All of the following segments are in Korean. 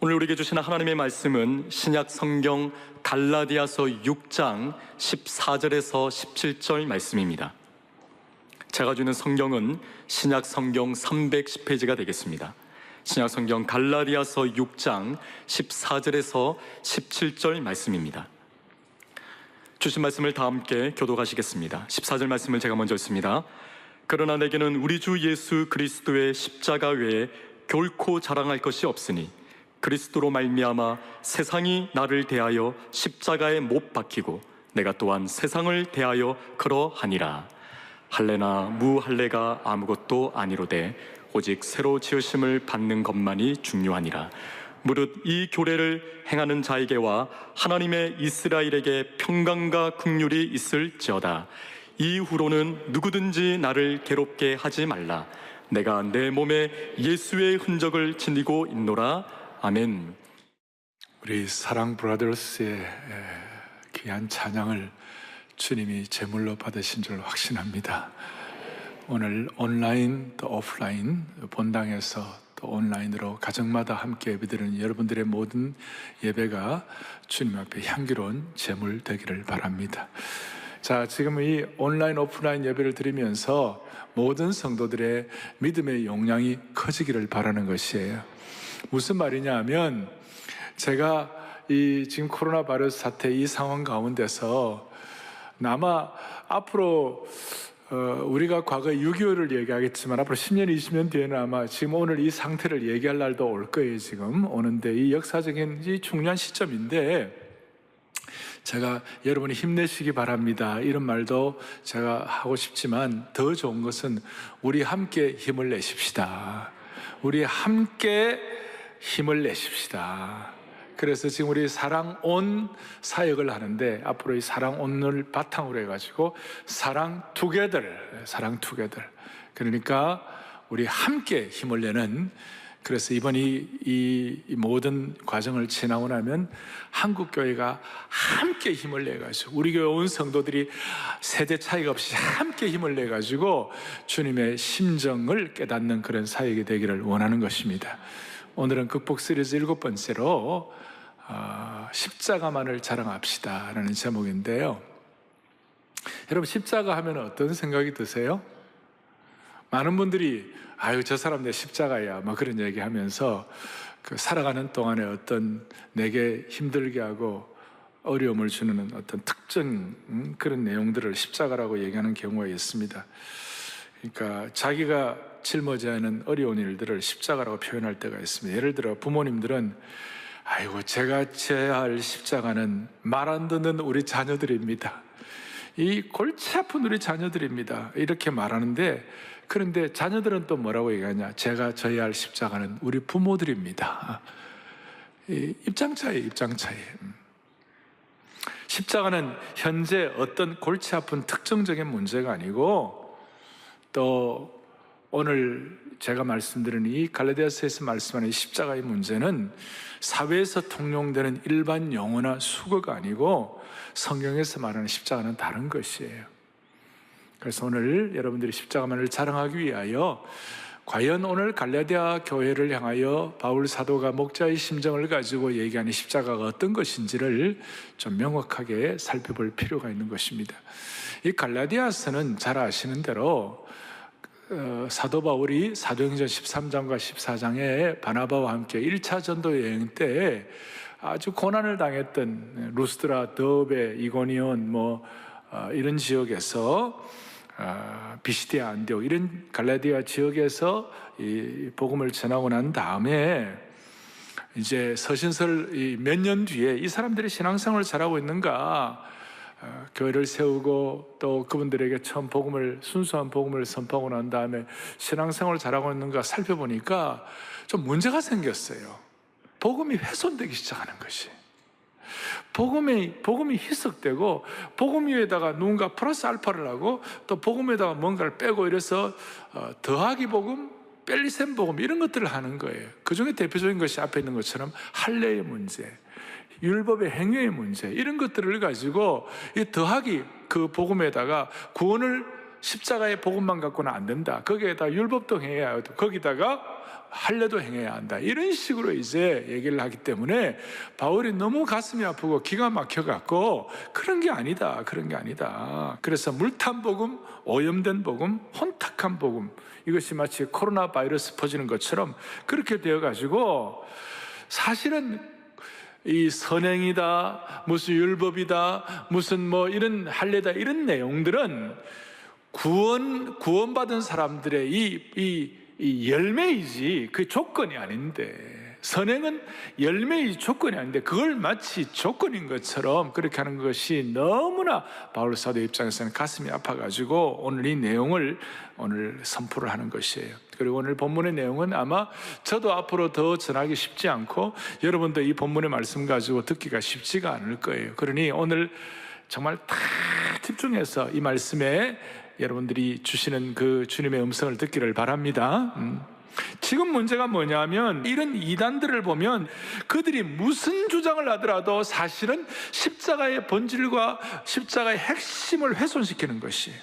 오늘 우리에게 주시는 하나님의 말씀은 신약 성경 갈라디아서 6장 14절에서 17절 말씀입니다. 제가 주는 성경은 신약 성경 310페이지가 되겠습니다. 신약 성경 갈라디아서 6장 14절에서 17절 말씀입니다. 주신 말씀을 다 함께 교독하시겠습니다. 14절 말씀을 제가 먼저 읽습니다. 그러나 내게는 우리 주 예수 그리스도의 십자가 외에 결코 자랑할 것이 없으니 그리스도로 말미암아 세상이 나를 대하여 십자가에 못 박히고 내가 또한 세상을 대하여 그러하니라. 할례나 무할례가 아무것도 아니로되 오직 새로 지으심을 받는 것만이 중요하니라. 무릇 이 교례를 행하는 자에게와 하나님의 이스라엘에게 평강과 긍휼이 있을지어다. 이후로는 누구든지 나를 괴롭게 하지 말라. 내가 내 몸에 예수의 흔적을 지니고 있노라. 아멘. 우리 사랑 브라더스의 귀한 찬양을 주님이 제물로 받으신 줄 확신합니다. 오늘 온라인 또 오프라인 본당에서 또 온라인으로 가정마다 함께 예배드리는 여러분들의 모든 예배가 주님 앞에 향기로운 제물 되기를 바랍니다. 자, 지금 이 온라인 오프라인 예배를 드리면서 모든 성도들의 믿음의 용량이 커지기를 바라는 것이에요. 무슨 말이냐 하면 제가 이 지금 코로나 바이러스 사태 이 상황 가운데서 아마 앞으로 우리가 과거 6.25를 얘기하겠지만 앞으로 10년, 20년 뒤에는 아마 지금 오늘 이 상태를 얘기할 날도 올 거예요. 지금 오는데 이 역사적인 이 중요한 시점인데 제가 여러분이 힘내시기 바랍니다 이런 말도 제가 하고 싶지만 더 좋은 것은 우리 함께 힘을 내십시다. 우리 함께 힘을 내십시다. 그래서 지금 우리 사랑온 사역을 하는데 앞으로 이 사랑온을 바탕으로 해가지고 사랑 투게더, 그러니까 우리 함께 힘을 내는, 그래서 이번 이 모든 과정을 지나고 나면 한국교회가 함께 힘을 내가지고 우리 교회 온 성도들이 세대 차이가 없이 함께 힘을 내가지고 주님의 심정을 깨닫는 그런 사역이 되기를 원하는 것입니다. 오늘은 극복 시리즈 7번째로 십자가만을 자랑합시다 라는 제목인데요. 여러분, 십자가 하면 어떤 생각이 드세요? 많은 분들이 아유 저 사람 내 십자가야 뭐 그런 얘기 하면서 그 살아가는 동안에 어떤 내게 힘들게 하고 어려움을 주는 어떤 특정 그런 내용들을 십자가라고 얘기하는 경우가 있습니다. 그러니까 자기가 짊어져야 하는 어려운 일들을 십자가라고 표현할 때가 있습니다. 예를 들어 부모님들은 아이고 제가 져야 할 십자가는 말 안 듣는 우리 자녀들입니다. 이 골치 아픈 우리 자녀들입니다. 이렇게 말하는데, 그런데 자녀들은 또 뭐라고 얘기하냐? 제가 져야 할 십자가는 우리 부모들입니다. 입장 차이. 십자가는 현재 어떤 골치 아픈 특정적인 문제가 아니고, 또 오늘 제가 말씀드린 이 갈라디아서에서 말씀하는 이 십자가의 문제는 사회에서 통용되는 일반 용어나 수거가 아니고 성경에서 말하는 십자가는 다른 것이에요. 그래서 오늘 여러분들이 십자가만을 자랑하기 위하여 과연 오늘 갈라디아 교회를 향하여 바울 사도가 목자의 심정을 가지고 얘기하는 십자가가 어떤 것인지를 좀 명확하게 살펴볼 필요가 있는 것입니다. 이 갈라디아서는 잘 아시는 대로 사도 바울이 사도행전 13장과 14장에 바나바와 함께 1차 전도 여행 때 아주 고난을 당했던 루스드라, 더베, 이고니온 이런 지역에서 비시디아, 안디옥 이런 갈라디아 지역에서 이 복음을 전하고 난 다음에 이제 서신서를 몇 년 뒤에 이 사람들이 신앙생활을 잘하고 있는가, 교회를 세우고 또 그분들에게 처음 순수한 복음을 선포하고 난 다음에 신앙생활을 잘하고 있는가 살펴보니까 좀 문제가 생겼어요. 복음이 훼손되기 시작하는 것이. 복음이 희석되고 복음 위에다가 누군가 플러스 알파를 하고 또 복음에다가 뭔가를 빼고 이래서 더하기 복음, 뺄리셈 복음 이런 것들을 하는 거예요. 그 중에 대표적인 것이 앞에 있는 것처럼 할례의 문제, 율법의 행위의 문제 이런 것들을 가지고 이 더하기 그 복음에다가 구원을 십자가의 복음만 갖고는 안 된다. 거기에다 율법도 해야 하고 거기다가 할례도 행해야 한다, 이런 식으로 이제 얘기를 하기 때문에 바울이 너무 가슴이 아프고 기가 막혀갖고 그런 게 아니다, 그런 게 아니다. 그래서 물탄 복음, 오염된 복음, 혼탁한 복음, 이것이 마치 코로나 바이러스 퍼지는 것처럼 그렇게 되어가지고, 사실은 이 선행이다, 무슨 율법이다, 무슨 뭐 이런 할례다, 이런 내용들은 구원받은 사람들의 이 열매이지 그 조건이 아닌데, 선행은 열매이지 조건이 아닌데 그걸 마치 조건인 것처럼 그렇게 하는 것이 너무나 바울 사도 입장에서는 가슴이 아파가지고 오늘 이 내용을 오늘 선포를 하는 것이에요. 그리고 오늘 본문의 내용은 아마 저도 앞으로 더 전하기 쉽지 않고 여러분도 이 본문의 말씀 가지고 듣기가 쉽지가 않을 거예요. 그러니 오늘 정말 다 집중해서 이 말씀에 여러분들이 주시는 그 주님의 음성을 듣기를 바랍니다. 지금 문제가 뭐냐면, 이런 이단들을 보면 그들이 무슨 주장을 하더라도 사실은 십자가의 본질과 십자가의 핵심을 훼손시키는 것이에요.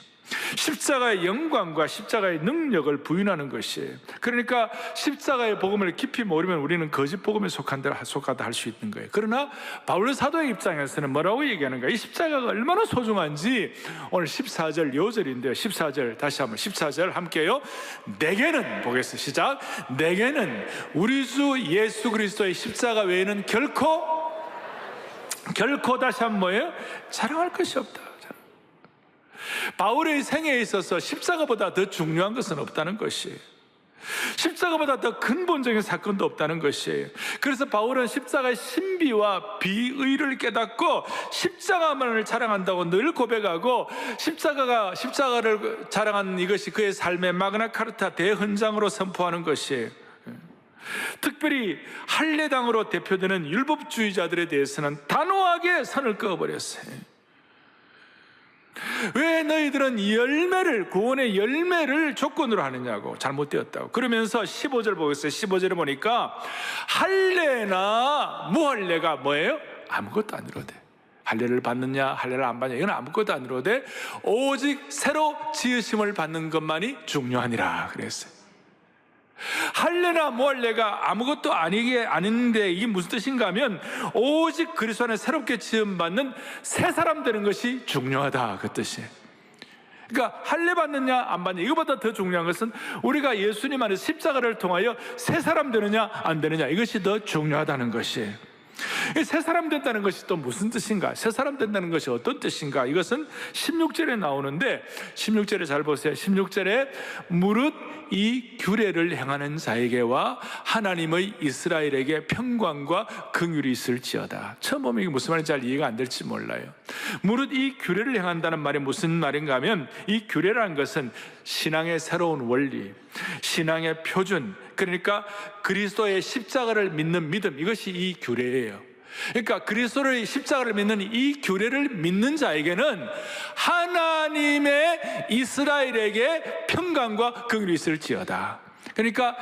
십자가의 영광과 십자가의 능력을 부인하는 것이에요. 그러니까 십자가의 복음을 깊이 모르면 우리는 거짓 복음에 속하다 할 수 있는 거예요. 그러나 바울 사도의 입장에서는 뭐라고 얘기하는가? 이 십자가가 얼마나 소중한지 오늘 14절 요절인데요, 14절 다시 한번 14절 함께요. 내게는, 보겠습니다, 시작. 내게는 우리 주 예수 그리스도의 십자가 외에는 결코 다시 한번 뭐예요? 자랑할 것이 없다. 바울의 생애에 있어서 십자가보다 더 중요한 것은 없다는 것이에요. 십자가보다 더 근본적인 사건도 없다는 것이에요. 그래서 바울은 십자가의 신비와 비의를 깨닫고 십자가만을 자랑한다고 늘 고백하고, 십자가를 자랑하는 이것이 그의 삶의 마그나 카르타 대헌장으로 선포하는 것이에요. 특별히 할례당으로 대표되는 율법주의자들에 대해서는 단호하게 선을 그어버렸어요. 왜 너희들은 열매를, 구원의 열매를 조건으로 하느냐고, 잘못되었다고. 그러면서 15절 보겠어요. 15절에 보니까 할례나 무할례가 뭐예요? 아무것도 아니로되. 할례를 받느냐 할례를 안 받느냐 이건 아무것도 아니로되 오직 새로 지으심을 받는 것만이 중요하니라 그랬어요. 할례나 무할례가 아무것도 아닌데 이게 무슨 뜻인가 하면, 오직 그리스도 안에 새롭게 지음받는 새 사람 되는 것이 중요하다, 그 뜻이에요. 그러니까 할례 받느냐 안 받느냐 이거보다 더 중요한 것은 우리가 예수님 안에 십자가를 통하여 새 사람 되느냐 안 되느냐, 이것이 더 중요하다는 것이에요. 새 사람 된다는 것이 또 무슨 뜻인가? 새 사람 된다는 것이 어떤 뜻인가? 이것은 16절에 나오는데, 16절에 잘 보세요. 16절에 무릇 이 규례를 행하는 자에게와 하나님의 이스라엘에게 평강과 긍휼이 있을지어다. 처음 보면 이게 무슨 말인지 잘 이해가 안 될지 몰라요. 무릇 이 규례를 행한다는 말이 무슨 말인가 하면, 이 규례라는 것은 신앙의 새로운 원리, 신앙의 표준, 그러니까 그리스도의 십자가를 믿는 믿음, 이것이 이 규례예요. 그러니까 그리스도의 십자가를 믿는 이 규례를 믿는 자에게는 하나님의 이스라엘에게 평강과 긍휼이 있을지어다. 그러니까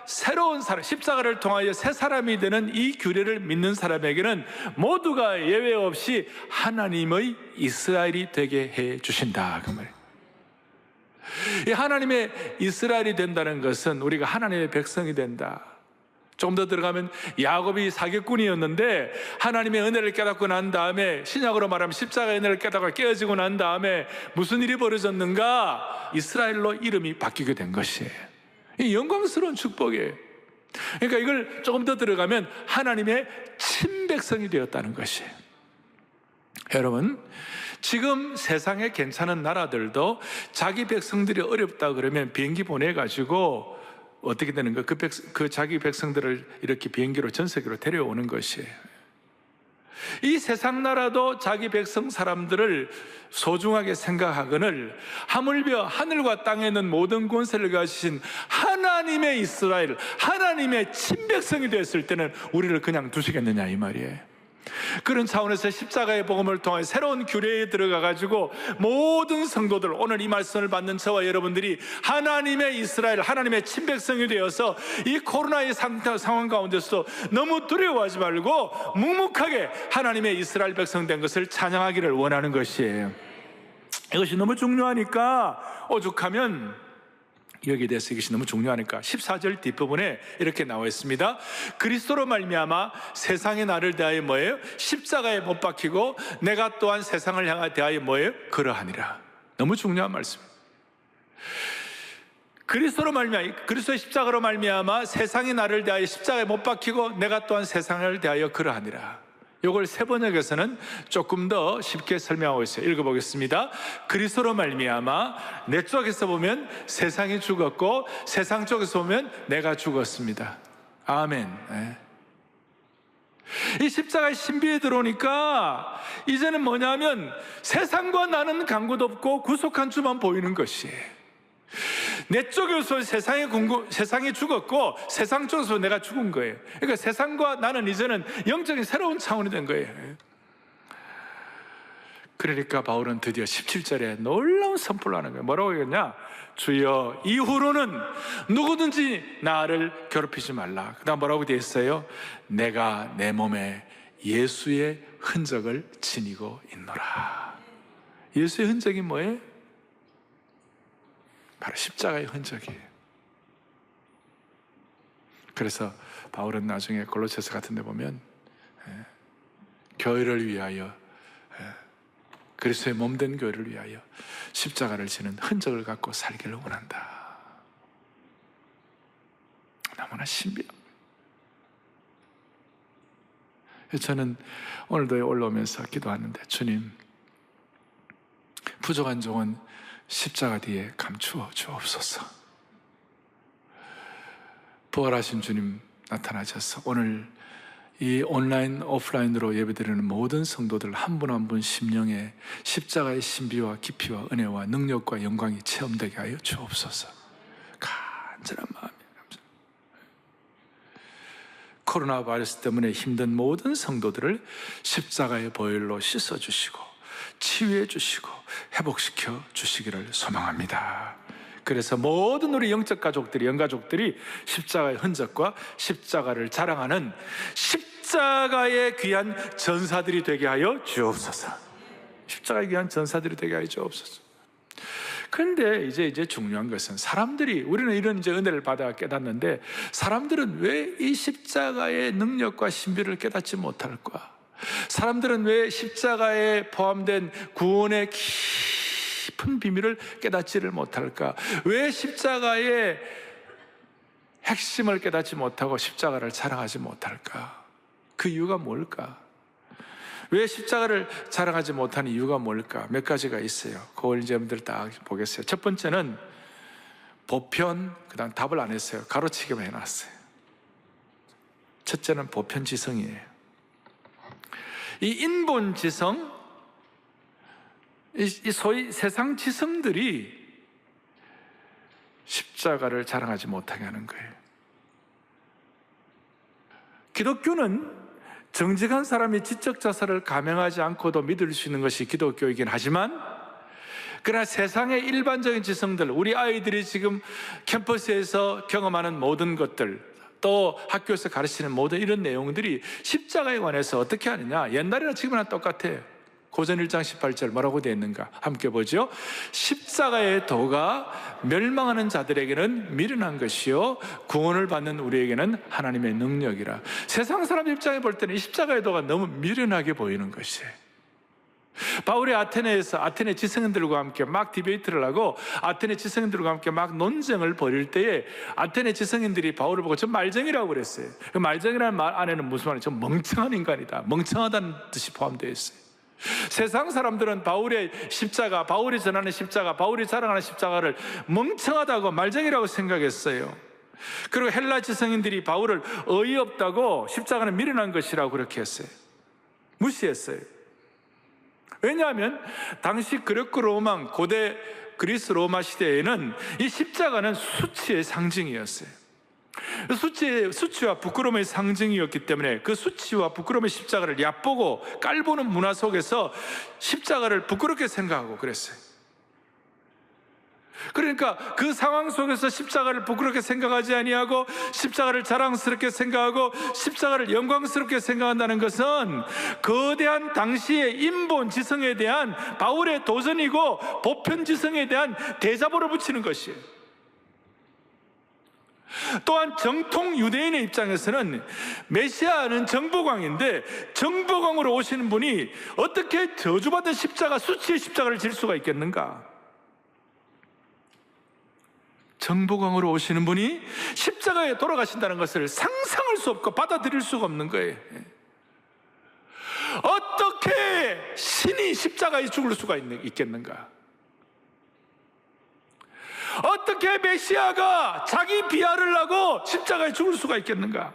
새로운 사람, 십자가를 통하여 새 사람이 되는 이 규례를 믿는 사람에게는 모두가 예외 없이 하나님의 이스라엘이 되게 해 주신다, 그 말이에요. 이 하나님의 이스라엘이 된다는 것은 우리가 하나님의 백성이 된다. 조금 더 들어가면 야곱이 사기꾼이었는데 하나님의 은혜를 깨닫고 난 다음에, 신약으로 말하면 십자가의 은혜를 깨닫고 깨어지고 난 다음에 무슨 일이 벌어졌는가? 이스라엘로 이름이 바뀌게 된 것이에요. 이 영광스러운 축복이에요. 그러니까 이걸 조금 더 들어가면 하나님의 친백성이 되었다는 것이에요. 여러분, 지금 세상에 괜찮은 나라들도 자기 백성들이 어렵다 그러면 비행기 보내가지고 어떻게 되는 거? 그 자기 백성들을 이렇게 비행기로 전 세계로 데려오는 것이에요. 이 세상 나라도 자기 백성 사람들을 소중하게 생각하거늘 하물며 하늘과 땅에 있는 모든 권세를 가지신 하나님의 이스라엘, 하나님의 친백성이 됐을 때는 우리를 그냥 두시겠느냐 이 말이에요. 그런 차원에서 십자가의 복음을 통해 새로운 규례에 들어가가지고 모든 성도들, 오늘 이 말씀을 받는 저와 여러분들이 하나님의 이스라엘, 하나님의 친백성이 되어서 이 코로나의 상황 가운데서도 너무 두려워하지 말고 묵묵하게 하나님의 이스라엘 백성 된 것을 찬양하기를 원하는 것이에요. 이것이 너무 중요하니까 오죽하면 여기에 대해서 이것이 너무 중요하니까 14절 뒷부분에 이렇게 나와 있습니다. 그리스도로 말미암아 세상이 나를 대하여 뭐예요? 십자가에 못 박히고 내가 또한 세상을 향하여 대하여 뭐예요? 그러하니라. 너무 중요한 말씀입니다. 그리스도로 말미암아, 그리스도의 십자가로 말미암아 세상이 나를 대하여 십자가에 못 박히고 내가 또한 세상을 대하여 그러하니라. 이걸 세번역에서는 조금 더 쉽게 설명하고 있어요. 읽어보겠습니다. 그리스도로 말미암아 내 쪽에서 보면 세상이 죽었고 세상 쪽에서 보면 내가 죽었습니다. 아멘. 이 십자가의 신비에 들어오니까 이제는 뭐냐면 세상과 나는 간구도 없고 구속한 주만 보이는 것이에요. 내 쪽에서 세상이 죽었고 세상 쪽에서 내가 죽은 거예요. 그러니까 세상과 나는 이제는 영적인 새로운 차원이 된 거예요. 그러니까 바울은 드디어 17절에 놀라운 선포를 하는 거예요. 뭐라고 했냐? 주여 이후로는 누구든지 나를 괴롭히지 말라. 그 다음 뭐라고 되어 있어요? 내가 내 몸에 예수의 흔적을 지니고 있노라. 예수의 흔적이 뭐예요? 바로 십자가의 흔적이에요. 그래서 바울은 나중에 골로새서 같은 데 보면 교회를 위하여, 그리스도의 몸된 교회를 위하여 십자가를 지는 흔적을 갖고 살기를 원한다. 너무나 신비합니다. 저는 오늘도 올라오면서 기도하는데, 주님, 부족한 종은 십자가 뒤에 감추어 주옵소서. 부활하신 주님 나타나셔서 오늘 이 온라인 오프라인으로 예배드리는 모든 성도들 한 분 한 분 심령에 십자가의 신비와 깊이와 은혜와 능력과 영광이 체험되게 하여 주옵소서. 간절한 마음에 감사합니다. 코로나 바이러스 때문에 힘든 모든 성도들을 십자가의 보혈로 씻어주시고 치유해 주시고 회복시켜 주시기를 소망합니다. 그래서 모든 우리 영적 가족들이, 영가족들이 십자가의 흔적과 십자가를 자랑하는 십자가의 귀한 전사들이 되게 하여 주옵소서. 십자가의 귀한 전사들이 되게 하여 주옵소서. 그런데 이제 중요한 것은 사람들이, 우리는 이런 이제 은혜를 받아 깨닫는데 사람들은 왜 이 십자가의 능력과 신비를 깨닫지 못할까? 사람들은 왜 십자가에 포함된 구원의 깊은 비밀을 깨닫지를 못할까? 왜 십자가의 핵심을 깨닫지 못하고 십자가를 자랑하지 못할까? 그 이유가 뭘까? 왜 십자가를 자랑하지 못하는 이유가 뭘까? 몇 가지가 있어요. 그걸 이제 여러분들 딱 보겠어요. 첫 번째는 보편, 그 다음 답을 안 했어요. 가로치기만 해놨어요. 첫째는 보편지성이에요. 이 인본지성, 이 소위 세상 지성들이 십자가를 자랑하지 못하게 하는 거예요. 기독교는 정직한 사람이 지적 자살을 감행하지 않고도 믿을 수 있는 것이 기독교이긴 하지만, 그러나 세상의 일반적인 지성들, 우리 아이들이 지금 캠퍼스에서 경험하는 모든 것들, 또 학교에서 가르치는 모든 이런 내용들이 십자가에 관해서 어떻게 하느냐? 옛날이나 지금이나 똑같아요. 고전 1장 18절 뭐라고 되어 있는가? 함께 보죠. 십자가의 도가 멸망하는 자들에게는 미련한 것이요 구원을 받는 우리에게는 하나님의 능력이라. 세상 사람 입장에 볼 때는 이 십자가의 도가 너무 미련하게 보이는 것이에요. 바울이 아테네에서 아테네 지성인들과 함께 막 디베이트를 하고 아테네 지성인들과 함께 막 논쟁을 벌일 때에 아테네 지성인들이 바울을 보고 저 말쟁이라고 그랬어요. 그 말쟁이라는 말 안에는 무슨 말이에요? 저 멍청한 인간이다, 멍청하다는 뜻이 포함되어 있어요. 세상 사람들은 바울의 십자가, 바울이 전하는 십자가, 바울이 자랑하는 십자가를 멍청하다고 말쟁이라고 생각했어요. 그리고 헬라 지성인들이 바울을 어이없다고 십자가는 미련한 것이라고 그렇게 했어요. 무시했어요. 왜냐하면 당시 그리스 로마, 고대 그리스 로마 시대에는 이 십자가는 수치의 상징이었어요. 수치와 부끄러움의 상징이었기 때문에 그 수치와 부끄러움의 십자가를 얕보고 깔보는 문화 속에서 십자가를 부끄럽게 생각하고 그랬어요. 그러니까 그 상황 속에서 십자가를 부끄럽게 생각하지 아니하고 십자가를 자랑스럽게 생각하고 십자가를 영광스럽게 생각한다는 것은 거대한 당시의 인본 지성에 대한 바울의 도전이고 보편 지성에 대한 대자보를 붙이는 것이에요. 또한 정통 유대인의 입장에서는 메시아는 정보광인데 정보광으로 오시는 분이 어떻게 저주받은 십자가, 수치의 십자가를 질 수가 있겠는가? 정보광으로 오시는 분이 십자가에 돌아가신다는 것을 상상할 수 없고 받아들일 수가 없는 거예요. 어떻게 신이 십자가에 죽을 수가 있겠는가? 어떻게 메시아가 자기 비하를 하고 십자가에 죽을 수가 있겠는가?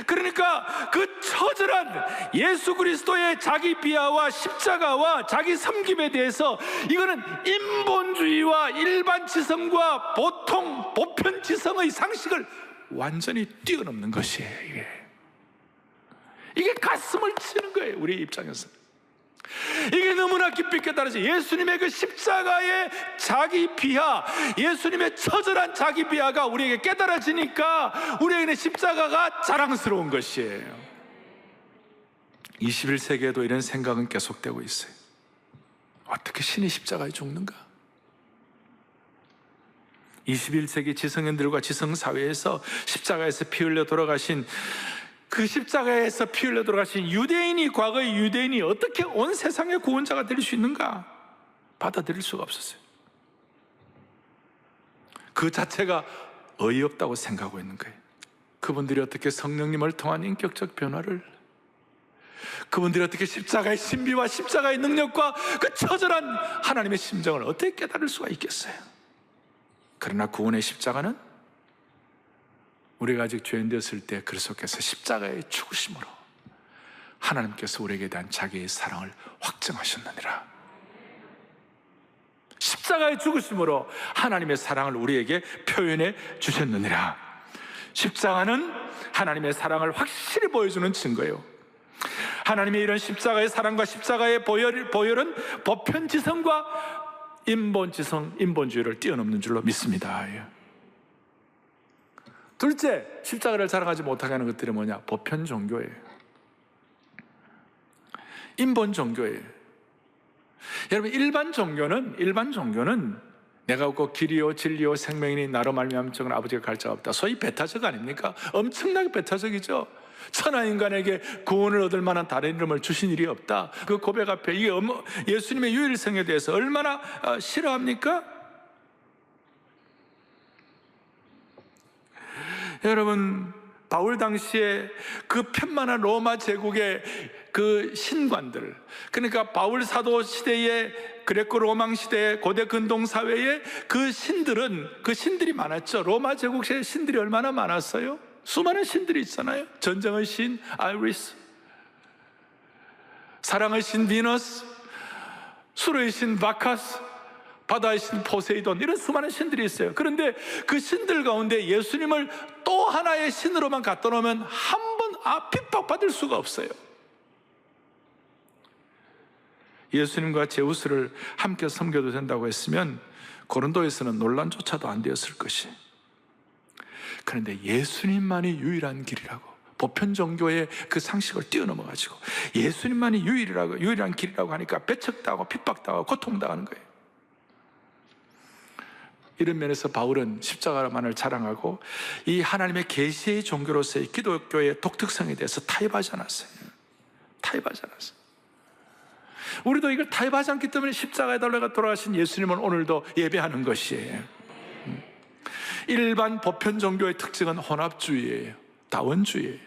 그러니까 그 처절한 예수 그리스도의 자기 비하와 십자가와 자기 섬김에 대해서 이거는 인본주의와 일반 지성과 보통 보편 지성의 상식을 완전히 뛰어넘는 것이에요. 이게 가슴을 치는 거예요, 우리 입장에서. 이게 너무나 깊이 깨달아져. 예수님의 그 십자가의 자기 비하, 예수님의 처절한 자기 비하가 우리에게 깨달아지니까 우리에게는 십자가가 자랑스러운 것이에요. 21세기에도 이런 생각은 계속되고 있어요. 어떻게 신이 십자가에 죽는가? 21세기 지성인들과 지성사회에서 십자가에서 피 흘려 돌아가신, 그 십자가에서 피 흘려 돌아가신 유대인이, 과거의 유대인이 어떻게 온 세상의 구원자가 될 수 있는가? 받아들일 수가 없었어요. 그 자체가 어이없다고 생각하고 있는 거예요. 그분들이 어떻게 성령님을 통한 인격적 변화를, 그분들이 어떻게 십자가의 신비와 십자가의 능력과 그 처절한 하나님의 심정을 어떻게 깨달을 수가 있겠어요? 그러나 구원의 십자가는 우리가 아직 죄인 되었을 때 그리스도께서 십자가의 죽으심으로 하나님께서 우리에게 대한 자기의 사랑을 확증하셨느니라. 십자가의 죽으심으로 하나님의 사랑을 우리에게 표현해 주셨느니라. 십자가는 하나님의 사랑을 확실히 보여주는 증거예요. 하나님의 이런 십자가의 사랑과 십자가의 보혈은 보편지성과 인본지성, 인본주의를 뛰어넘는 줄로 믿습니다. 둘째, 십자가를 자랑하지 못하게 하는 것들이 뭐냐? 보편 종교예요. 인본 종교예요. 여러분, 일반 종교는 내가 없고 길이요 진리요 생명이니 나로 말미암아 아버지가 갈 자가 없다. 소위 배타적 아닙니까? 엄청나게 배타적이죠. 천하 인간에게 구원을 얻을 만한 다른 이름을 주신 일이 없다. 그 고백 앞에 이게 예수님의 유일성에 대해서 얼마나 싫어합니까? 여러분, 바울 당시에 그 편만한 로마 제국의 그 신관들, 그러니까 바울 사도 시대의 그레코 로망 시대의 고대 근동 사회의 그 신들이 많았죠. 로마 제국 시대 신들이 얼마나 많았어요? 수많은 신들이 있잖아요. 전쟁의 신 아이리스, 사랑의 신 비너스, 수로의 신 바카스, 바다의 신 포세이돈, 이런 수많은 신들이 있어요. 그런데 그 신들 가운데 예수님을 또 하나의 신으로만 갖다 놓으면 한 번 핍박받을 수가 없어요. 예수님과 제우스를 함께 섬겨도 된다고 했으면 고린도에서는 논란조차도 안 되었을 것이. 그런데 예수님만이 유일한 길이라고, 보편 종교의 그 상식을 뛰어넘어가지고 예수님만이 유일한 길이라고 하니까 배척당하고 핍박당하고 고통당하는 거예요. 이런 면에서 바울은 십자가만을 자랑하고 이 하나님의 계시의 종교로서의 기독교의 독특성에 대해서 타협하지 않았어요. 우리도 이걸 타협하지 않기 때문에 십자가에 달려 돌아가신 예수님은 오늘도 예배하는 것이에요. 일반 보편 종교의 특징은 혼합주의예요. 다원주의예요.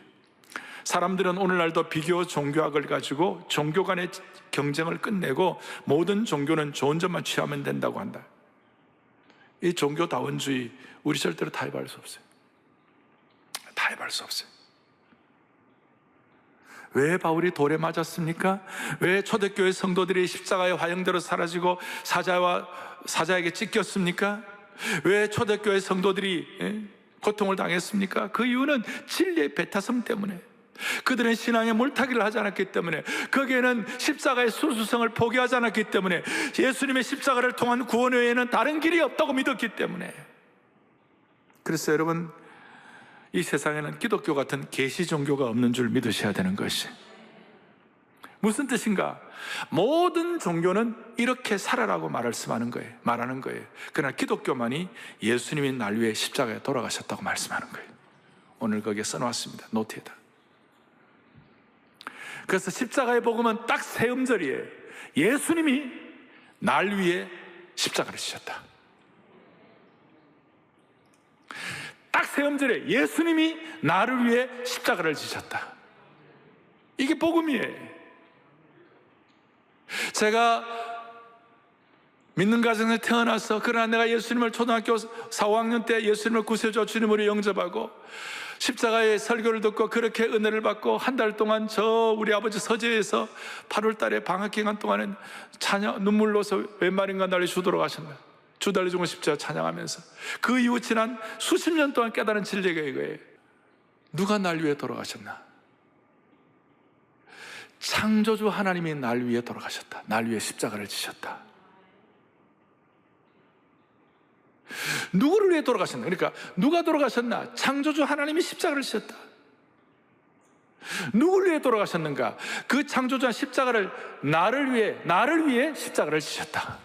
사람들은 오늘날도 비교 종교학을 가지고 종교 간의 경쟁을 끝내고 모든 종교는 좋은 점만 취하면 된다고 한다. 이 종교다원주의, 우리 절대로 타협할 수 없어요. 왜 바울이 돌에 맞았습니까? 왜 초대교회 성도들이 십자가의 화형대로 사라지고 사자에게 찢겼습니까? 왜 초대교회 성도들이 고통을 당했습니까? 그 이유는 진리의 배타성 때문에, 그들은 신앙의 물타기를 하지 않았기 때문에, 거기에는 십자가의 순수성을 포기하지 않았기 때문에, 예수님의 십자가를 통한 구원 외에는 다른 길이 없다고 믿었기 때문에. 그래서 여러분, 이 세상에는 기독교 같은 계시 종교가 없는 줄 믿으셔야 되는 것이. 무슨 뜻인가? 모든 종교는 이렇게 살아라고 말하는 거예요. 그러나 기독교만이 예수님이 날 위해 십자가에 돌아가셨다고 말씀하는 거예요. 오늘 거기에 써놓았습니다. 노트에다. 그래서 십자가의 복음은 딱 세 음절이에요. 예수님이 날 위해 십자가를 지셨다. 딱 세 음절에 예수님이 나를 위해 십자가를 지셨다. 이게 복음이에요. 제가 믿는 가정에 태어나서, 그러나 내가 예수님을 초등학교 4, 5학년 때 예수님을 구세주 주님으로 영접하고 십자가의 설교를 듣고 그렇게 은혜를 받고 한 달 동안 우리 아버지 서재에서 8월 달에 방학 기간 동안은 눈물로서 웬말인가 날려 주도록 하셨나. 주 달려 죽은 십자가 찬양하면서 그 이후 지난 수십 년 동안 깨달은 진리가 이거예요. 누가 날 위해 돌아가셨나? 창조주 하나님이 날 위해 돌아가셨다. 날 위해 십자가를 지셨다. 누구를 위해 돌아가셨나? 그러니까 누가 돌아가셨나? 창조주 하나님이 십자가를 지셨다. 누구를 위해 돌아가셨는가? 그 창조주 십자가를 나를 위해 십자가를 지셨다.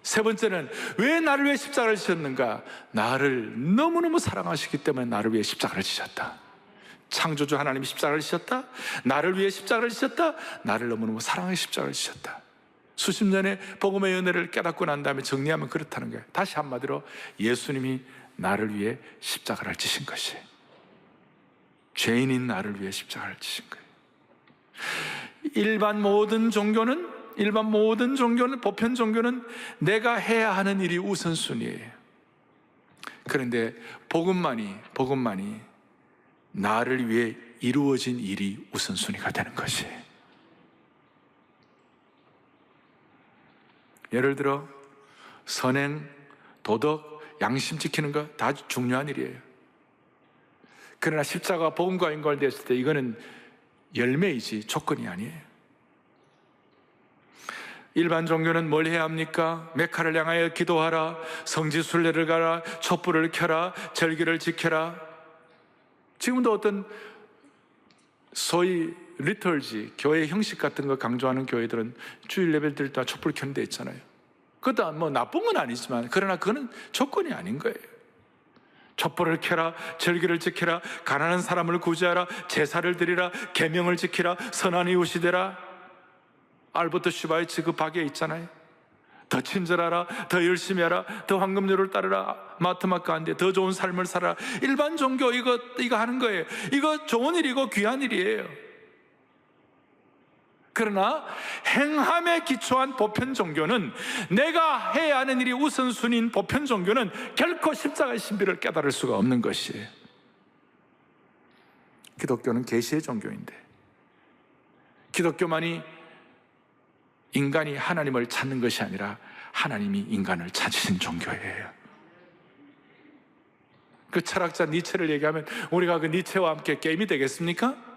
세 번째는 왜 나를 위해 십자가를 지셨는가? 나를 너무너무 사랑하시기 때문에 나를 위해 십자가를 지셨다. 창조주 하나님이 십자가를 지셨다. 나를 위해 십자가를 지셨다. 나를 너무너무 사랑해 십자가를 지셨다. 수십 년의 복음의 은혜를 깨닫고 난 다음에 정리하면 그렇다는 거예요. 다시 한마디로 예수님이 나를 위해 십자가를 지신 것이, 죄인인 나를 위해 십자가를 지신 거예요. 일반 모든 종교는, 보편 종교는 내가 해야 하는 일이 우선순위예요. 그런데 복음만이 나를 위해 이루어진 일이 우선순위가 되는 것이에요. 예를 들어 선행, 도덕, 양심 지키는 거 다 중요한 일이에요. 그러나 십자가 복음과 연관되었을 때 이거는 열매이지 조건이 아니에요. 일반 종교는 뭘 해야 합니까? 메카를 향하여 기도하라, 성지순례를 가라, 촛불을 켜라, 절기를 지켜라. 지금도 어떤 소위 리터지, 교회 형식 같은 거 강조하는 교회들은 주일 예배 드릴 때 촛불 켜는 데 있잖아요. 그것도 뭐 나쁜 건 아니지만, 그러나 그거는 조건이 아닌 거예요. 촛불을 켜라, 절기를 지켜라, 가난한 사람을 구제하라, 제사를 드리라, 계명을 지키라, 선한 이웃이 되라. 알버트 슈바이츠 그 박에 있잖아요. 더 친절하라, 더 열심히 하라, 더 황금률을 따르라, 마트마 간디, 더 좋은 삶을 살아. 일반 종교 이거 하는 거예요. 이거 좋은 일이고 귀한 일이에요. 그러나 행함에 기초한 보편 종교는, 내가 해야 하는 일이 우선순위인 보편 종교는 결코 십자가의 신비를 깨달을 수가 없는 것이에요. 기독교는 계시의 종교인데, 기독교만이 인간이 하나님을 찾는 것이 아니라 하나님이 인간을 찾으신 종교예요. 그 철학자 니체를 얘기하면 우리가 그 니체와 함께 게임이 되겠습니까?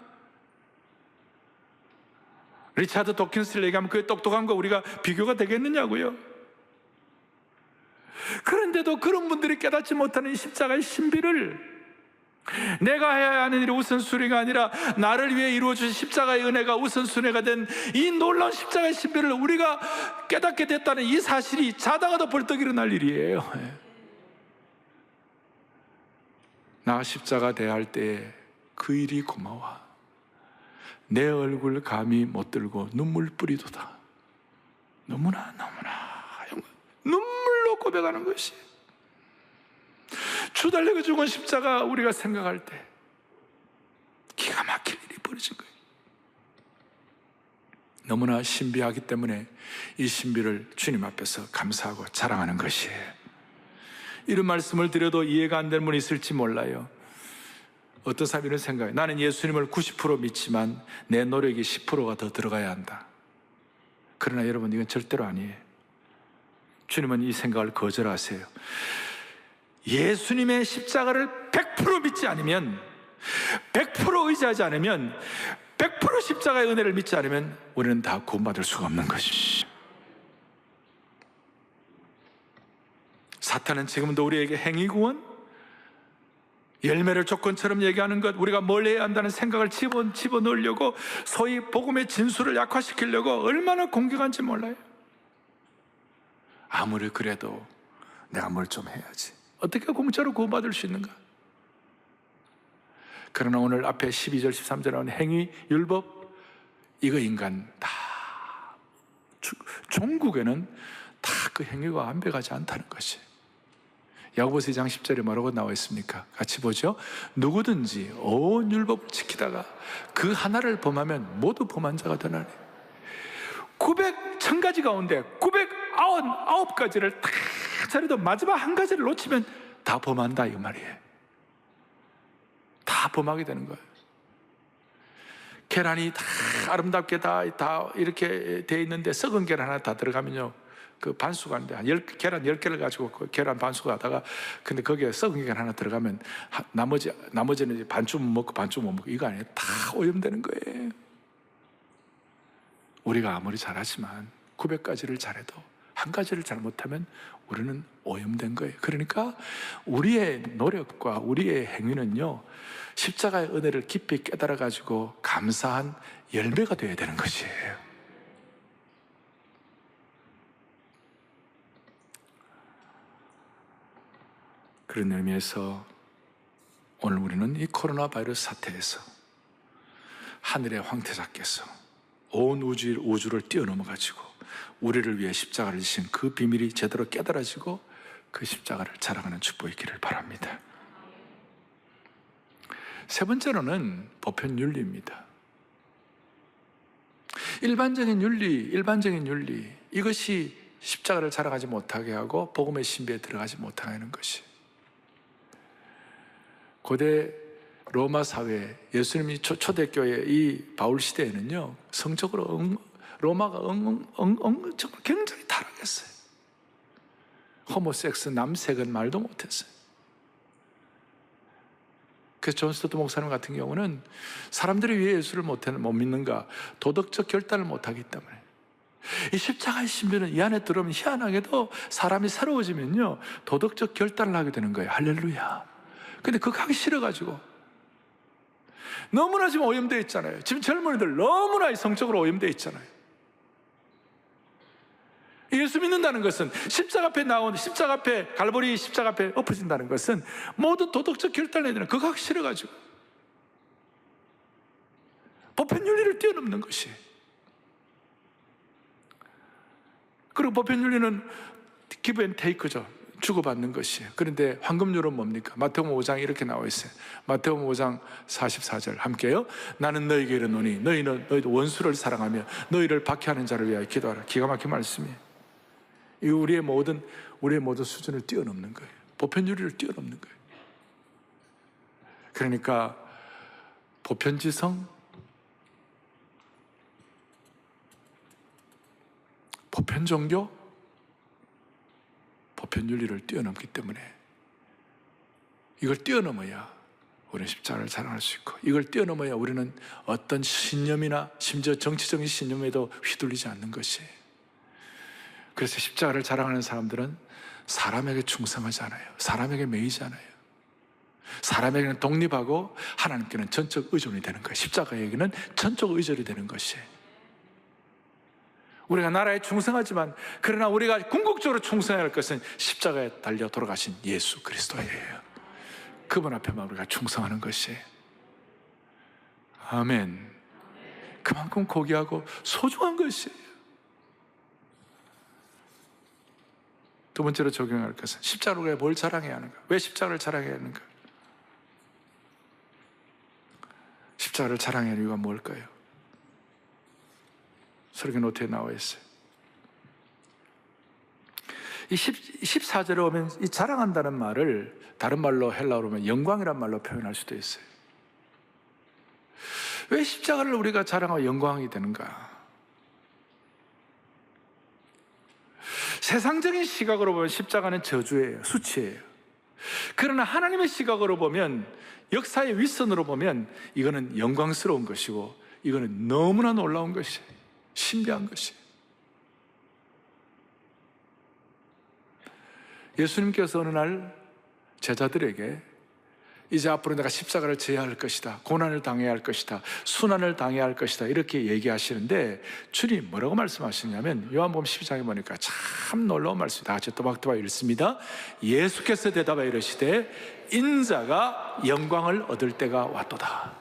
리차드 도킨스를 얘기하면 그 똑똑한 거 우리가 비교가 되겠느냐고요. 그런데도 그런 분들이 깨닫지 못하는 이 십자가의 신비를, 내가 해야 하는 일이 우선순위가 아니라 나를 위해 이루어진 십자가의 은혜가 우선순위가 된 이 놀라운 십자가의 신비를 우리가 깨닫게 됐다는 이 사실이 자다가도 벌떡 일어날 일이에요. 나 십자가 대할 때 그 일이 고마워. 내 얼굴 감히 못 들고 눈물 뿌리도다. 너무나 눈물로 고백하는 것이, 주 달려 죽은 십자가 우리가 생각할 때 기가 막힐 일이 벌어진 거예요. 너무나 신비하기 때문에 이 신비를 주님 앞에서 감사하고 자랑하는 것이에요. 이런 말씀을 드려도 이해가 안 되는 분이 있을지 몰라요. 어떤 사람이 이런 생각해요. 나는 예수님을 90% 믿지만 내 노력이 10%가 더 들어가야 한다. 그러나 여러분, 이건 절대로 아니에요. 주님은 이 생각을 거절하세요. 예수님의 십자가를 100% 믿지 않으면, 100% 의지하지 않으면, 100% 십자가의 은혜를 믿지 않으면 우리는 다 구원받을 수가 없는 것입니다. 사탄은 지금도 우리에게 행위구원, 열매를 조건처럼 얘기하는 것, 우리가 뭘 해야 한다는 생각을 집어넣으려고, 소위 복음의 진수를 약화시키려고 얼마나 공격한지 몰라요. 아무리 그래도 내가 뭘 좀 해야지. 어떻게 공짜로 구원받을 수 있는가? 그러나 오늘 앞에 12절 13절에 나오는 행위, 율법, 이거 인간 다 종국에는 다 그 행위가 완벽하지 않다는 것이. 야고보서 2장 10절에 뭐라고 나와 있습니까? 같이 보죠. 누구든지 온 율법을 지키다가 그 하나를 범하면 모두 범한 자가 되나니. 900,000가지 가운데 999가지를 다 잘해도 마지막 한 가지를 놓치면 다 범한다 이 말이에요. 다 범하게 되는 거예요. 계란이 다 아름답게 다 이렇게 돼 있는데 썩은 계란 하나 다 들어가면요, 그 반수가 안 돼. 계란 10개를 가지고 그 계란 반수가 하다가, 근데 거기에 썩은 계란 하나 들어가면 나머지는 반쯤 먹고 반쯤 못 먹고, 이거 아니에요. 다 오염되는 거예요. 우리가 아무리 잘하지만 900가지를 잘해도 한 가지를 잘못하면 우리는 오염된 거예요. 그러니까 우리의 노력과 우리의 행위는요, 십자가의 은혜를 깊이 깨달아 가지고 감사한 열매가 되어야 되는 것이에요. 그런 의미에서 오늘 우리는 이 코로나 바이러스 사태에서 하늘의 황태자께서 온 우주를 뛰어넘어 가지고 우리를 위해 십자가를 지신 그 비밀이 제대로 깨달아지고 그 십자가를 자랑하는 축복이 있기를 바랍니다. 세 번째로는 보편 윤리입니다. 일반적인 윤리, 이것이 십자가를 자랑하지 못하게 하고 복음의 신비에 들어가지 못하게 하는 것이. 고대 로마 사회, 예수님이 초대교회 이 바울 시대에는요, 성적으로 로마가 정말 굉장히 타락했어요. 호모섹스, 남색은 말도 못했어요. 그래서 존 스토트 목사님 같은 경우는 사람들이 왜 예수를 못 믿는가? 도덕적 결단을 못하기 때문에. 이 십자가의 신비는 이 안에 들어오면 희한하게도 사람이 새로워지면요, 도덕적 결단을 하게 되는 거예요. 할렐루야. 근데 그거 하기 싫어가지고 너무나 지금 오염되어 있잖아요. 지금 젊은이들 너무나 성적으로 오염되어 있잖아요. 예수 믿는다는 것은 십자가 앞에 갈보리 십자가 앞에 엎어진다는 것은 모든 도덕적 결단을 해야 되는, 그거 하기 싫어가지고 보편 윤리를 뛰어넘는 것이. 그리고 보편 윤리는 기브 앤 테이크죠. 주고받는 것이에요. 그런데 황금률은 뭡니까? 마태복음 5장에 이렇게 나와 있어요. 마태복음 5장 44절 함께요. 나는 너희에게 이르노니 너희도 원수를 사랑하며 너희를 박해하는 자를 위하여 기도하라. 기가 막힌 말씀이에요. 이 우리의 모든 수준을 뛰어넘는 거예요. 보편윤리를 뛰어넘는 거예요. 그러니까 보편지성, 보편종교, 보편윤리를 뛰어넘기 때문에 이걸 뛰어넘어야 우리는 십자가를 자랑할 수 있고, 이걸 뛰어넘어야 우리는 어떤 신념이나 심지어 정치적인 신념에도 휘둘리지 않는 것이에요. 그래서 십자가를 자랑하는 사람들은 사람에게 충성하지 않아요. 사람에게 매이지 않아요. 사람에게는 독립하고 하나님께는 전적 의존이 되는 거예요. 십자가에게는 전적 의존이 되는 것이에요. 우리가 나라에 충성하지만, 그러나 우리가 궁극적으로 충성해야 할 것은 십자가에 달려 돌아가신 예수 그리스도예요. 그분 앞에만 우리가 충성하는 것이에요. 아멘. 그만큼 고귀하고 소중한 것이에요. 두 번째로 적용할 것은 십자가로 우리가 뭘 자랑해야 하는가? 왜 십자가를 자랑해야 하는가? 십자가를 자랑해야 하는 이유가 뭘까요? 설교 노트에 나와 있어요. 이 14절에 오면 이 자랑한다는 말을 다른 말로 헬라어로 하면 영광이란 말로 표현할 수도 있어요. 왜 십자가를 우리가 자랑하고 영광이 되는가? 세상적인 시각으로 보면 십자가는 저주예요. 수치예요. 그러나 하나님의 시각으로 보면, 역사의 윗선으로 보면 이거는 영광스러운 것이고, 이거는 너무나 놀라운 것이에요. 신비한 것이에요. 예수님께서 어느 날 제자들에게 이제 앞으로 내가 십자가를 져야 할 것이다, 고난을 당해야 할 것이다, 순환을 당해야 할 것이다, 이렇게 얘기하시는데 주님 뭐라고 말씀하시냐면 요한복음 12장에 보니까 참 놀라운 말씀이 다 같이 또박또박 읽습니다. 예수께서 대답하여 이르시되 인자가 영광을 얻을 때가 왔도다.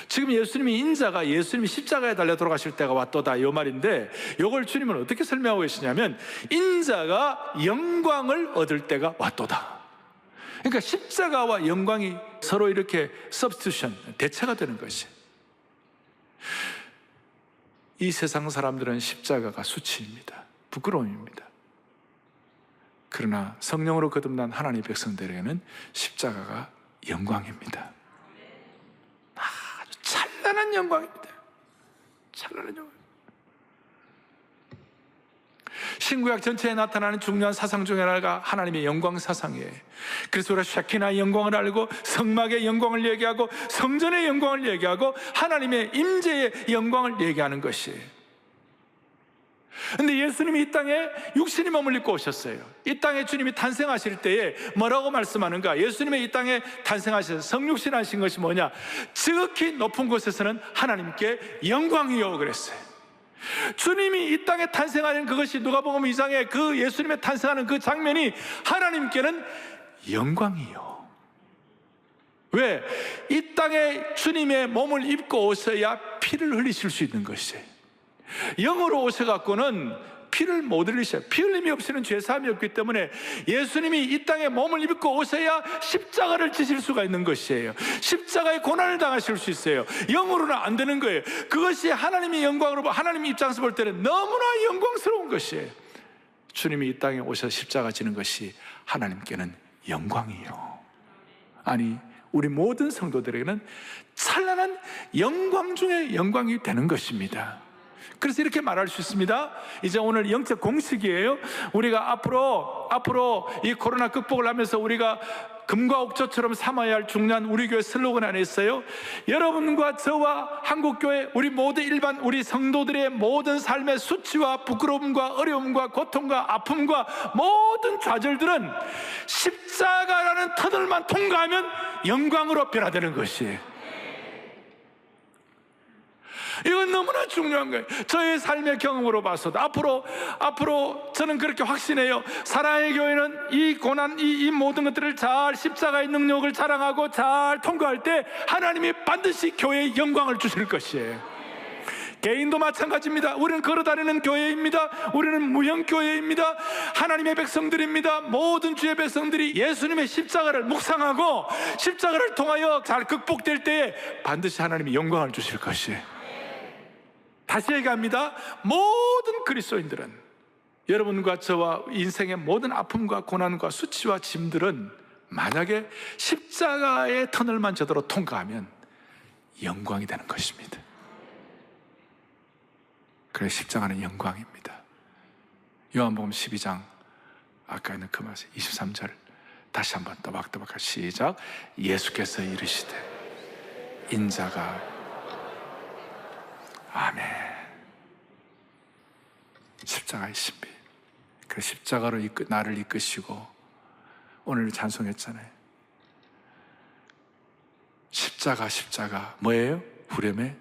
지금 예수님이 인자가 예수님이 십자가에 달려 돌아가실 때가 왔도다 이 말인데, 이걸 주님은 어떻게 설명하고 계시냐면 인자가 영광을 얻을 때가 왔도다. 그러니까 십자가와 영광이 서로 이렇게 substitution, 대체가 되는 것이. 이 세상 사람들은 십자가가 수치입니다, 부끄러움입니다. 그러나 성령으로 거듭난 하나님의 백성들에게는 십자가가 영광입니다. 아주 찬란한 영광입니다. 찬란한 영광. 신구약 전체에 나타나는 중요한 사상 중에 하나가 하나님의 영광 사상이에요. 그래서 우리가 샤키나의 영광을 알고 성막의 영광을 얘기하고 성전의 영광을 얘기하고 하나님의 임재의 영광을 얘기하는 것이에요. 그런데 예수님이 이 땅에 육신의 몸을 입고 오셨어요. 이 땅에 주님이 탄생하실 때에 뭐라고 말씀하는가? 예수님의 이 땅에 탄생하셔서 성육신하신 것이 뭐냐? 지극히 높은 곳에서는 하나님께 영광이요 그랬어요. 주님이 이 땅에 탄생하는 그것이 누가복음 2장에 그 예수님의 탄생하는 그 장면이 하나님께는 영광이요. 왜? 이 땅에 주님의 몸을 입고 오셔야 피를 흘리실 수 있는 것이에요. 영으로 오셔갖고는 피를 못 흘리셔요. 피 흘림이 없이는 죄사함이 없기 때문에 예수님이 이 땅에 몸을 입고 오셔야 십자가를 지실 수가 있는 것이에요. 십자가의 고난을 당하실 수 있어요. 영으로는 안 되는 거예요. 그것이 하나님의 영광으로, 하나님 입장에서 볼 때는 너무나 영광스러운 것이에요. 주님이 이 땅에 오셔서 십자가 지는 것이 하나님께는 영광이요. 아니, 우리 모든 성도들에게는 찬란한 영광 중에 영광이 되는 것입니다. 그래서 이렇게 말할 수 있습니다. 이제 오늘 영적 공식이에요. 우리가 앞으로 이 코로나 극복을 하면서 우리가 금과 옥조처럼 삼아야 할 중요한 우리 교회 슬로건 안에 있어요. 여러분과 저와 한국교회 우리 모두 일반 우리 성도들의 모든 삶의 수치와 부끄러움과 어려움과 고통과 아픔과 모든 좌절들은 십자가라는 터널만 통과하면 영광으로 변화되는 것이에요. 이건 너무나 중요한 거예요. 저의 삶의 경험으로 봐서도 앞으로 저는 그렇게 확신해요. 사랑의 교회는 이 고난, 이 모든 것들을 잘 십자가의 능력을 자랑하고 잘 통과할 때 하나님이 반드시 교회에 영광을 주실 것이에요. 개인도 마찬가지입니다. 우리는 걸어다니는 교회입니다. 우리는 무형교회입니다. 하나님의 백성들입니다. 모든 주의 백성들이 예수님의 십자가를 묵상하고 십자가를 통하여 잘 극복될 때에 반드시 하나님이 영광을 주실 것이에요. 다시 얘기합니다. 모든 그리스도인들은, 여러분과 저와 인생의 모든 아픔과 고난과 수치와 짐들은 만약에 십자가의 터널만 제대로 통과하면 영광이 되는 것입니다. 그래서 십자가는 영광입니다. 요한복음 12장 아까 있는 그 말씀 23절 다시 한번 또박또박 시작. 예수께서 이르시되 인자가, 아멘. 십자가의 신비. 그 십자가로 나를 이끄시고, 오늘 찬송했잖아요. 십자가 뭐예요? 후렴에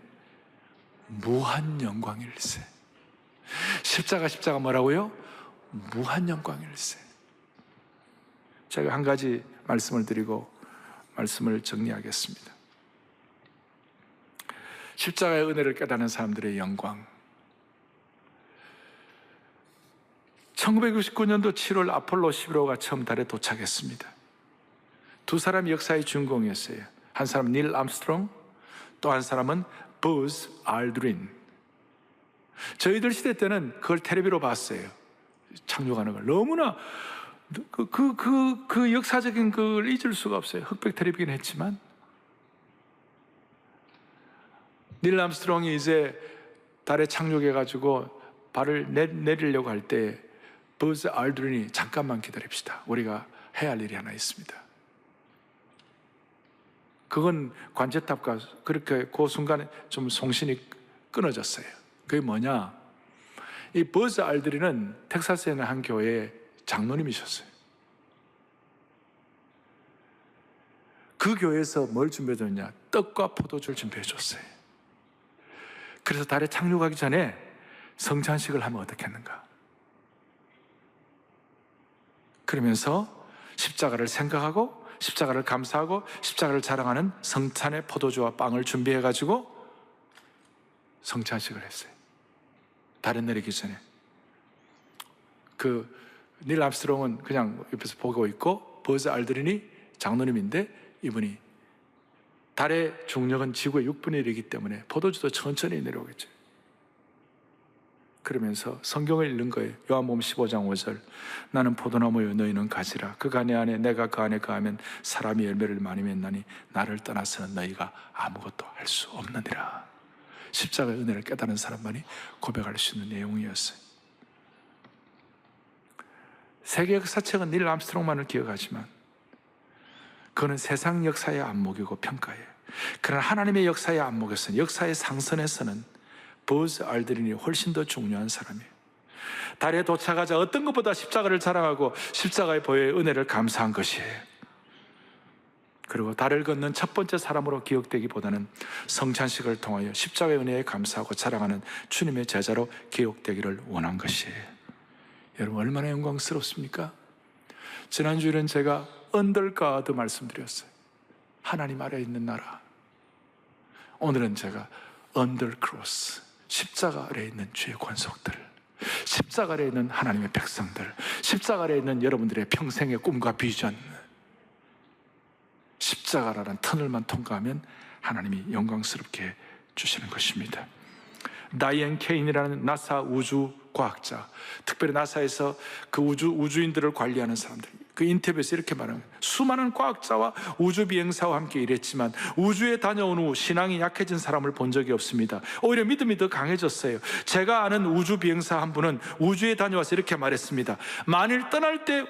무한 영광일세. 십자가 뭐라고요? 무한 영광일세. 제가 한 가지 말씀을 드리고 말씀을 정리하겠습니다. 십자가의 은혜를 깨닫는 사람들의 영광. 1969년도 7월 아폴로 11호가 처음 달에 도착했습니다. 두 사람이 역사의 주인공이었어요. 한 사람은 닐 암스트롱, 또 한 사람은 버즈 알드린. 저희들 시대 때는 그걸 텔레비로 봤어요. 착륙하는 걸. 너무나 그 역사적인 걸 잊을 수가 없어요. 흑백 텔레비긴 했지만. 닐 암스트롱이 이제 달에 착륙해가지고 발을 내리려고 할 때 버즈 알드린이 잠깐만 기다립시다. 우리가 해야 할 일이 하나 있습니다. 그건 관제탑과 그렇게 그 순간에 좀 송신이 끊어졌어요. 그게 뭐냐? 이 버즈 알드린은 텍사스에 있는 한 교회의 장로님이셨어요. 그 교회에서 뭘 준비해 줬냐? 떡과 포도주를 준비해 줬어요. 그래서 달에 착륙하기 전에 성찬식을 하면 어떻겠는가? 그러면서 십자가를 생각하고 십자가를 감사하고 십자가를 자랑하는 성찬의 포도주와 빵을 준비해 가지고 성찬식을 했어요. 달에 내리기 전에. 닐 암스트롱은 그냥 옆에서 보고 있고, 버즈 알드린이 장로님인데 이분이 달의 중력은 지구의 6분의 1이기 때문에 포도주도 천천히 내려오겠죠. 그러면서 성경을 읽는 거예요. 요한복음 15장 5절. 나는 포도나무요 너희는 가지라. 그가 내 안에 내가 그 안에 거하면 사람이 열매를 많이 맺나니 나를 떠나서는 너희가 아무것도 할 수 없느니라. 십자가의 은혜를 깨달은 사람만이 고백할 수 있는 내용이었어요. 세계 역사책은 닐 암스트롱만을 기억하지만 그는 세상 역사의 안목이고 평가예요. 그러나 하나님의 역사의 안목에서는, 역사의 상선에서는 버즈 알드린이 훨씬 더 중요한 사람이에요. 달에 도착하자 어떤 것보다 십자가를 자랑하고 십자가의 보혈의 은혜를 감사한 것이에요. 그리고 달을 걷는 첫 번째 사람으로 기억되기보다는 성찬식을 통하여 십자가의 은혜에 감사하고 자랑하는 주님의 제자로 기억되기를 원한 것이에요. 여러분, 얼마나 영광스럽습니까? 지난주에는 제가 언더가드 말씀드렸어요. 하나님 아래 있는 나라. 오늘은 제가 언더크로스, 십자가 아래 있는 주의 권속들, 십자가 아래 있는 하나님의 백성들, 십자가 아래 있는 여러분들의 평생의 꿈과 비전, 십자가라는 터널만 통과하면 하나님이 영광스럽게 주시는 것입니다. 다이앤 케인이라는 나사 우주 과학자, 특별히 나사에서 그 우주인들을 관리하는 사람들, 그 인터뷰에서 이렇게 말합니다. 수많은 과학자와 우주 비행사와 함께 일했지만 우주에 다녀온 후 신앙이 약해진 사람을 본 적이 없습니다. 오히려 믿음이 더 강해졌어요. 제가 아는 우주 비행사 한 분은 우주에 다녀와서 이렇게 말했습니다. 만일 떠날 때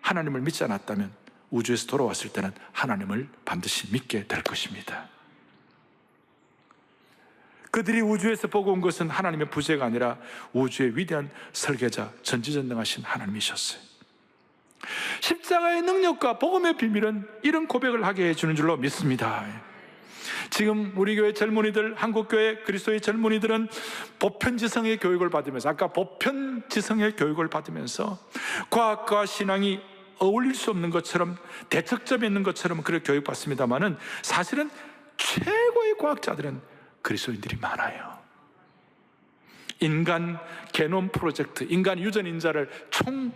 하나님을 믿지 않았다면 우주에서 돌아왔을 때는 하나님을 반드시 믿게 될 것입니다. 그들이 우주에서 보고 온 것은 하나님의 부재가 아니라 우주의 위대한 설계자, 전지전능하신 하나님이셨어요. 십자가의 능력과 복음의 비밀은 이런 고백을 하게 해주는 줄로 믿습니다. 지금 우리 교회 젊은이들, 한국교회 그리스도의 젊은이들은 보편지성의 교육을 받으면서, 아까 보편지성의 교육을 받으면서 과학과 신앙이 어울릴 수 없는 것처럼, 대척점에 있는 것처럼 그렇게 교육받습니다만은 사실은 최고의 과학자들은 그리스도인들이 많아요. 인간 게놈 프로젝트, 인간 유전인자를 총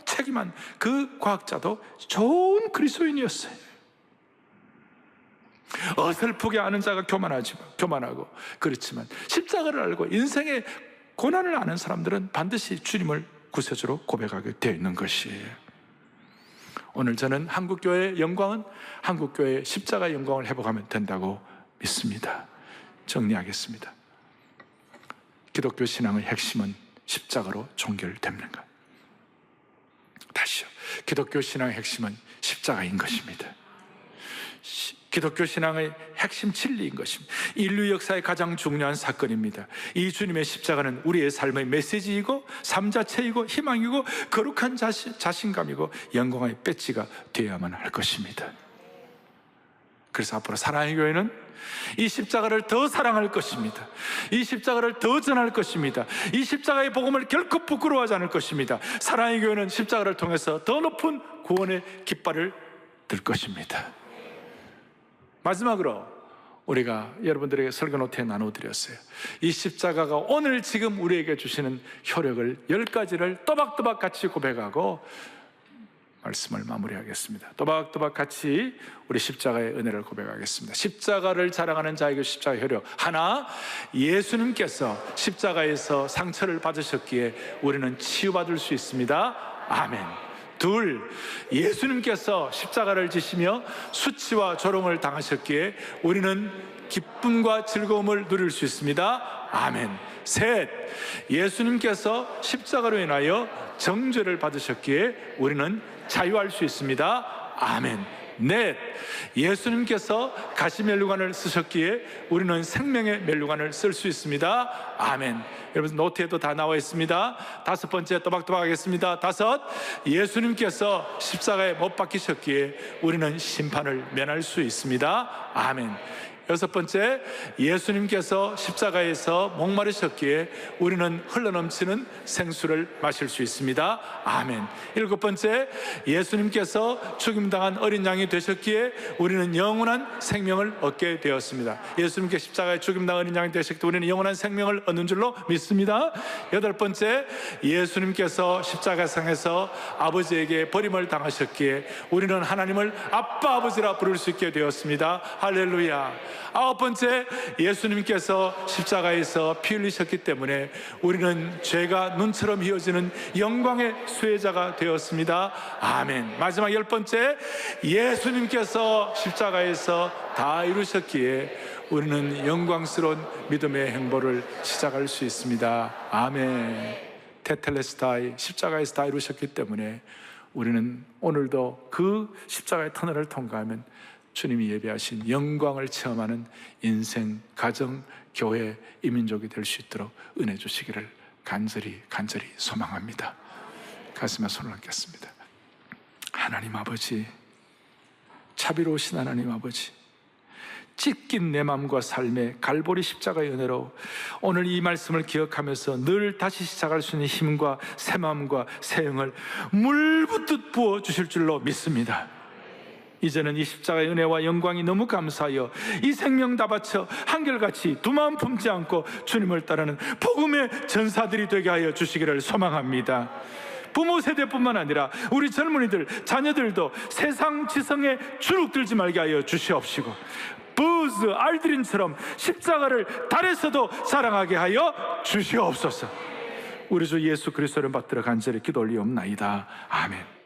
책임한 그 과학자도 좋은 그리스도인이었어요. 어설프게 아는 자가 교만하고 그렇지만 십자가를 알고 인생의 고난을 아는 사람들은 반드시 주님을 구세주로 고백하게 되어 있는 것이에요. 오늘 저는 한국교회의 영광은 한국교회의 십자가의 영광을 회복하면 된다고 믿습니다. 정리하겠습니다. 기독교 신앙의 핵심은 십자가로 종결됩니다. 다시요. 기독교 신앙의 핵심은 십자가인 것입니다. 기독교 신앙의 핵심 진리인 것입니다. 인류 역사의 가장 중요한 사건입니다. 이 주님의 십자가는 우리의 삶의 메시지이고 삶 자체이고 희망이고 거룩한 자신감이고 영광의 배지가 되어야만 할 것입니다. 그래서 앞으로 사랑의 교회는 이 십자가를 더 사랑할 것입니다. 이 십자가를 더 전할 것입니다. 이 십자가의 복음을 결코 부끄러워하지 않을 것입니다. 사랑의 교회는 십자가를 통해서 더 높은 구원의 깃발을 들 것입니다. 마지막으로 우리가 여러분들에게 설교 노트에 나눠드렸어요. 이 십자가가 오늘 지금 우리에게 주시는 효력을 10가지를 또박또박 같이 고백하고 말씀을 마무리하겠습니다. 또박또박 같이 우리 십자가의 은혜를 고백하겠습니다. 십자가를 자랑하는 자에게 십자가의 효력. 하나, 예수님께서 십자가에서 상처를 받으셨기에 우리는 치유받을 수 있습니다. 아멘. 둘, 예수님께서 십자가를 지시며 수치와 조롱을 당하셨기에 우리는 기쁨과 즐거움을 누릴 수 있습니다. 아멘. 셋, 예수님께서 십자가로 인하여 정죄를 받으셨기에 우리는 자유할 수 있습니다. 아멘. 넷, 예수님께서 가시면류관을 쓰셨기에 우리는 생명의 면류관을 쓸 수 있습니다. 아멘. 여러분 노트에도 다 나와 있습니다. 다섯 번째, 또박또박 하겠습니다. 다섯, 예수님께서 십자가에 못 박히셨기에 우리는 심판을 면할 수 있습니다. 아멘. 여섯 번째, 예수님께서 십자가에서 목마르셨기에 우리는 흘러넘치는 생수를 마실 수 있습니다. 아멘. 일곱 번째, 예수님께서 죽임당한 어린 양이 되셨기에 우리는 영원한 생명을 얻게 되었습니다. 예수님께 십자가에 죽임당한 어린 양이 되셨기 때문에 우리는 영원한 생명을 얻는 줄로 믿습니다. 여덟 번째, 예수님께서 십자가상에서 아버지에게 버림을 당하셨기에 우리는 하나님을 아빠 아버지라 부를 수 있게 되었습니다. 할렐루야. 아홉 번째, 예수님께서 십자가에서 피 흘리셨기 때문에 우리는 죄가 눈처럼 휘어지는 영광의 수혜자가 되었습니다. 아멘. 마지막 열 번째, 예수님께서 십자가에서 다 이루셨기에 우리는 영광스러운 믿음의 행보를 시작할 수 있습니다. 아멘. 테텔레스타이, 십자가에서 다 이루셨기 때문에 우리는 오늘도 그 십자가의 터널을 통과하면 주님이 예비하신 영광을 체험하는 인생, 가정, 교회, 이민족이 될 수 있도록 은혜 주시기를 간절히 소망합니다. 가슴에 손을 얹겠습니다. 하나님 아버지, 자비로우신 하나님 아버지, 찢긴 내 마음과 삶의 갈보리 십자가의 은혜로 오늘 이 말씀을 기억하면서 늘 다시 시작할 수 있는 힘과 새 마음과 새 영을 물 붓듯 부어주실 줄로 믿습니다. 이제는 이 십자가의 은혜와 영광이 너무 감사하여 이 생명 다 바쳐 한결같이 두 마음 품지 않고 주님을 따르는 복음의 전사들이 되게 하여 주시기를 소망합니다. 부모 세대뿐만 아니라 우리 젊은이들, 자녀들도 세상 지성에 주눅들지 말게 하여 주시옵시고 부즈 알드린처럼 십자가를 달에서도 자랑하게 하여 주시옵소서. 우리 주 예수 그리스도를 받들어 간절히 기도 올리옵나이다. 아멘.